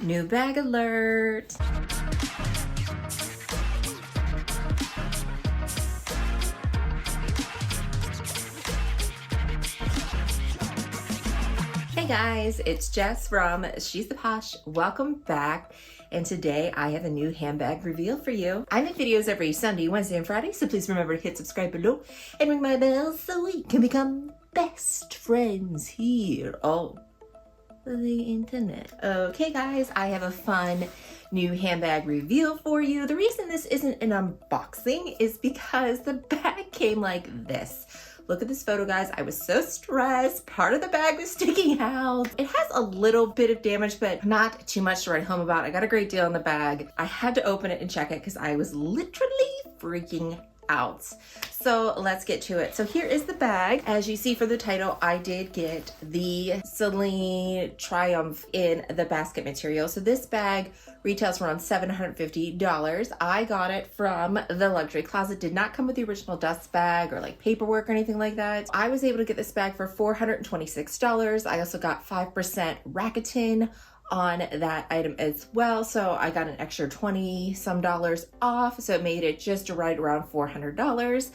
New bag alert. Hey guys, it's Jess from She's the Posh. Welcome back. And today I have a new handbag reveal for you. I make videos every Sunday, Wednesday, and Friday, so please remember to hit subscribe below and ring my bell so we can become best friends here on the internet. Okay guys, I have a fun new handbag reveal for you. The reason this isn't an unboxing is because the bag came like this. Look at this photo, guys. I was so stressed. Part of the bag was sticking out. It has a little bit of damage, but not too much to write home about. I got a great deal on the bag. I had to open it and check it because I was literally freaking out. So let's get to it. So here is the bag. As you see for the title, I did get the Celine Triumph in the basket material. So this bag retails for around $750. I got it from the luxury closet. Did not come with the original dust bag or like paperwork or anything like that. I was able to get this bag for $426. I also got 5% Rakuten on that item as well, so I got an extra 20 some dollars off, so it made it just right around $400.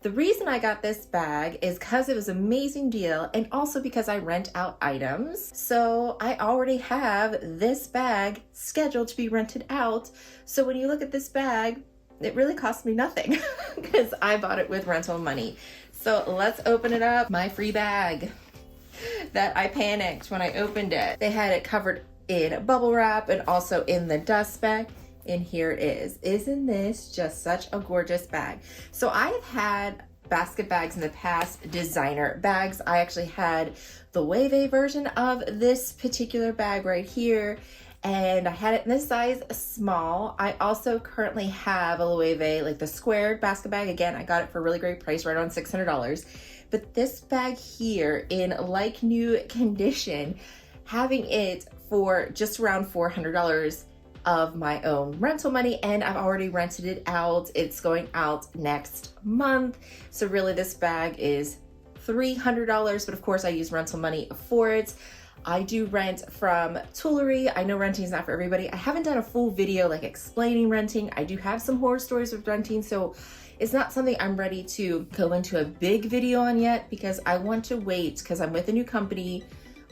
The reason I got this bag is because it was an amazing deal, and also because I rent out items. So I already have this bag scheduled to be rented out. So when you look at this bag, it really cost me nothing because I bought it with rental money. So let's open it up. My free bag that I panicked when I opened it. They had it covered in bubble wrap and also in the dust bag. And here it is. Isn't this just such a gorgeous bag? So I've had basket bags in the past, designer bags. I actually had the Loewe version of this particular bag right here, and I had it in this size small. I also currently have a Loewe, like the squared basket bag. Again, I got it for a really great price, right around $600. But this bag here in like new condition, having it for just around $400 of my own rental money, and I've already rented it out. It's going out next month. So really this bag is $300, but of course I use rental money for it. I do rent from Tuileries. I know renting is not for everybody. I haven't done a full video like explaining renting. I do have some horror stories with renting, so it's not something I'm ready to go into a big video on yet because I want to wait because I'm with a new company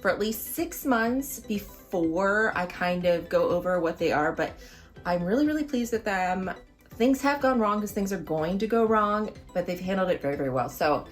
for at least 6 months before I kind of go over what they are, but I'm really, really pleased with them. Things have gone wrong because things are going to go wrong, but they've handled it very, very well. So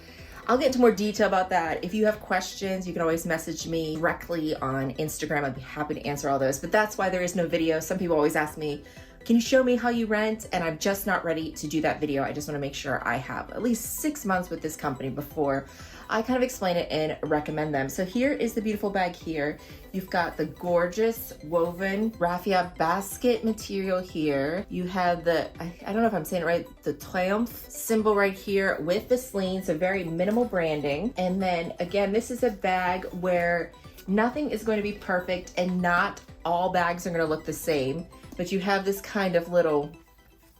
I'll get into more detail about that. If you have questions, you can always message me directly on Instagram. I'd be happy to answer all those, but that's why there is no video. Some people always ask me, can you show me how you rent? And I'm just not ready to do that video. I just want to make sure I have at least 6 months with this company before I kind of explain it and recommend them. So here is the beautiful bag here. You've got the gorgeous woven raffia basket material here. You have the, I don't know if I'm saying it right, the Triumph symbol right here with the Celine, so very minimal branding. And then again, this is a bag where nothing is going to be perfect and not all bags are going to look the same, but you have this kind of little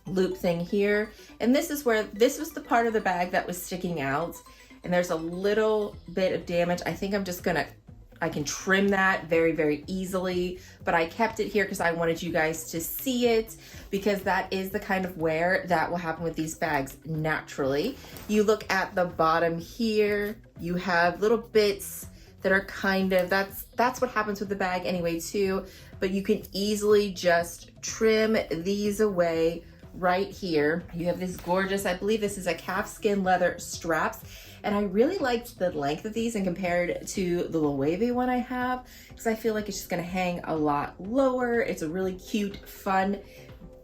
loop thing here. And this is where, this was the part of the bag that was sticking out. And there's a little bit of damage. I think I'm just gonna, I can trim that very, very easily, but I kept it here because I wanted you guys to see it because that is the kind of wear that will happen with these bags naturally. You look at the bottom here, you have little bits that are kind of, that's what happens with the bag anyway too, but you can easily just trim these away right here. You have this gorgeous, I believe this is a calfskin leather straps. And I really liked the length of these and compared to the Loewe one I have, because I feel like it's just gonna hang a lot lower. It's a really cute, fun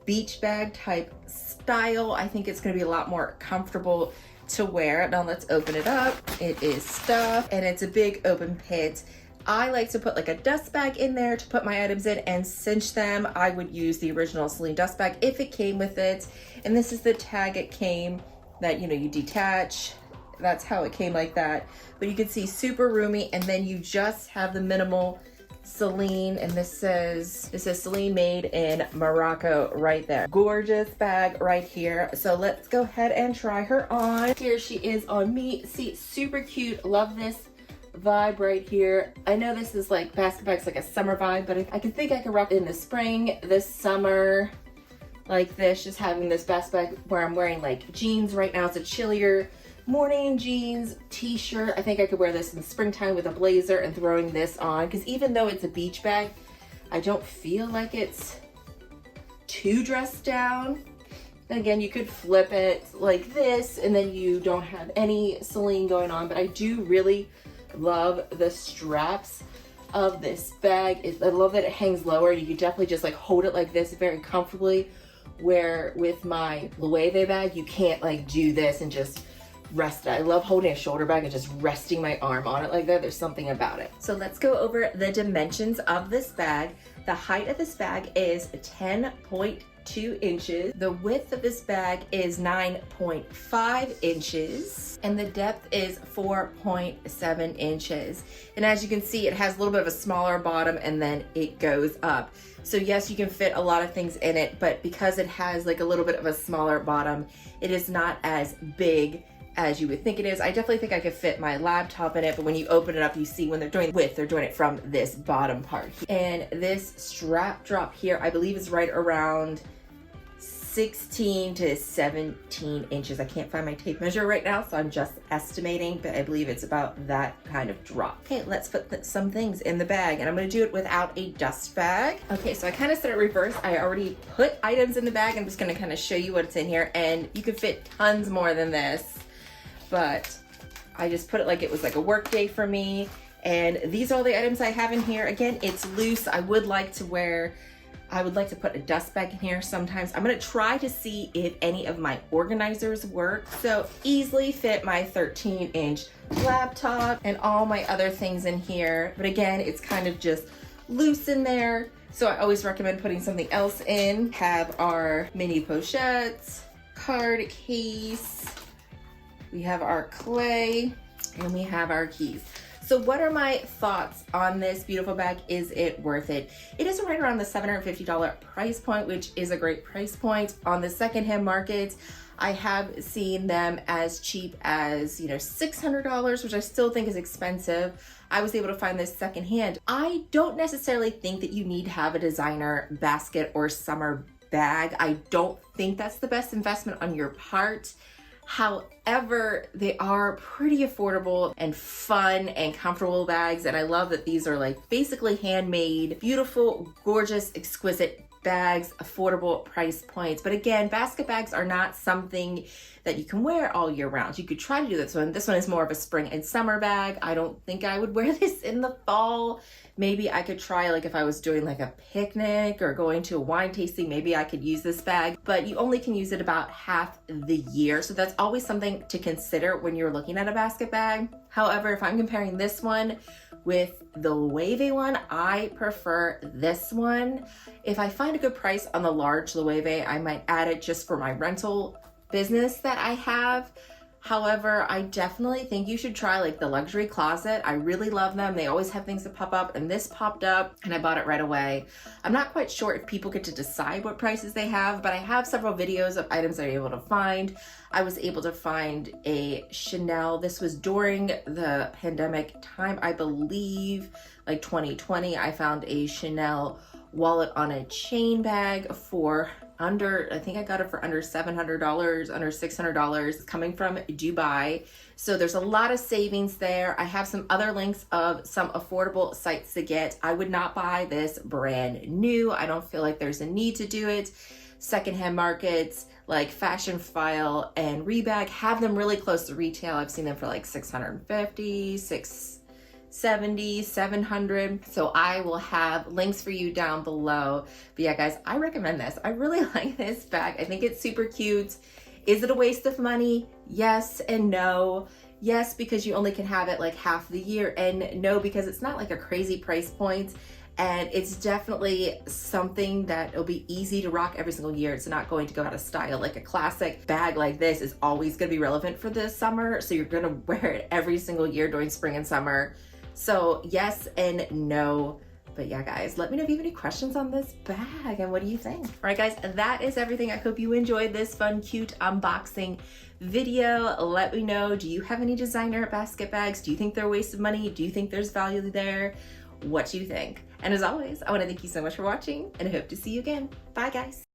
beach bag type style. I think it's gonna be a lot more comfortable to wear. Now let's open it up. It is stuffed and it's a big open pit. I like to put like a dust bag in there to put my items in and cinch them. I would use the original Celine dust bag if it came with it. And this is the tag it came that, you know, you detach. That's how it came like that. But you can see super roomy, and then you just have the minimal Celine, and this says Celine made in Morocco right there. Gorgeous bag right here. So let's go ahead and try her on. Here she is on me. See, super cute. Love this vibe right here. I know this is like basket bag's like a summer vibe, but I can think I could rock in the spring, this summer, like this, just having this basket bag where I'm wearing like jeans right now. It's a chillier morning jeans, t-shirt. I think I could wear this in springtime with a blazer and throwing this on, because even though it's a beach bag, I don't feel like it's too dressed down. And again, you could flip it like this and then you don't have any Celine going on, but I do really love the straps of this bag. I love that it hangs lower. You can definitely just like hold it like this very comfortably, where with my Loewe bag, you can't like do this and just rest it. I love holding a shoulder bag and just resting my arm on it like that. There's something about it. So let's go over the dimensions of this bag. The height of this bag is 10.2 inches. The width of this bag is 9.5 inches. And the depth is 4.7 inches. And as you can see, it has a little bit of a smaller bottom and then it goes up. So yes, you can fit a lot of things in it, but because it has like a little bit of a smaller bottom, it is not as big as you would think it is. I definitely think I could fit my laptop in it, but when you open it up, you see when they're doing width, they're doing it from this bottom part. And this strap drop here, I believe is right around 16 to 17 inches. I can't find my tape measure right now, so I'm just estimating, but I believe it's about that kind of drop. Okay, let's put some things in the bag, and I'm gonna do it without a dust bag. Okay, so I kind of set it reverse. I already put items in the bag. I'm just gonna kind of show you what's in here, and you could fit tons more than this, but I just put it like it was like a work day for me. And these are all the items I have in here. Again, it's loose. I would like to put a dust bag in here sometimes. I'm gonna try to see if any of my organizers work. So easily fit my 13-inch laptop and all my other things in here. But again, it's kind of just loose in there. So I always recommend putting something else in. Have our mini pochettes, card case, we have our clay, and we have our keys. So what are my thoughts on this beautiful bag? Is it worth it? It is right around the $750 price point, which is a great price point. On the secondhand market, I have seen them as cheap as, $600, which I still think is expensive. I was able to find this secondhand. I don't necessarily think that you need to have a designer basket or summer bag. I don't think that's the best investment on your part. However, they are pretty affordable and fun and comfortable bags. And I love that these are like basically handmade, beautiful, gorgeous, exquisite bags, affordable price points. But again, basket bags are not something that you can wear all year round. You could try to do this one. This one is more of a spring and summer bag. I don't think I would wear this in the fall. Maybe I could try, like if I was doing like a picnic or going to a wine tasting, maybe I could use this bag, but you only can use it about half the year. So that's always something to consider when you're looking at a basket bag. However, if I'm comparing this one with the Loewe one, I prefer this one. If I find a good price on the large Loewe, I might add it just for my rental business that I have. However, I definitely think you should try like the luxury closet. I really love them. They always have things that pop up, and this popped up and I bought it right away. I'm not quite sure if people get to decide what prices they have, but I have several videos of items I'm able to find. I was able to find a Chanel. This was during the pandemic time, I believe, like 2020. I found a Chanel wallet on a chain bag for I think I got it for under $700, under $600, coming from Dubai. So there's a lot of savings there. I have some other links of some affordable sites to get. I would not buy this brand new. I don't feel like there's a need to do it. Secondhand markets like Fashion File and Rebag have them really close to retail. I've seen them for like $650, $670, $700. So I will have links for you down below. But yeah, guys, I recommend this. I really like this bag. I think it's super cute. Is it a waste of money? Yes and no. Yes, because you only can have it like half the year, and no, because it's not like a crazy price point. And it's definitely something that will be easy to rock every single year. It's not going to go out of style. Like a classic bag like this is always going to be relevant for the summer. So you're going to wear it every single year during spring and summer. So yes and no, But yeah, guys, let me know if you have any questions on this bag and what do you think? All right, guys, that is everything. I hope you enjoyed this fun, cute unboxing video. Let me know, do you have any designer basket bags? Do you think they're a waste of money? Do you think there's value there? What do you think? And as always, I want to thank you so much for watching and I hope to see you again. Bye, guys.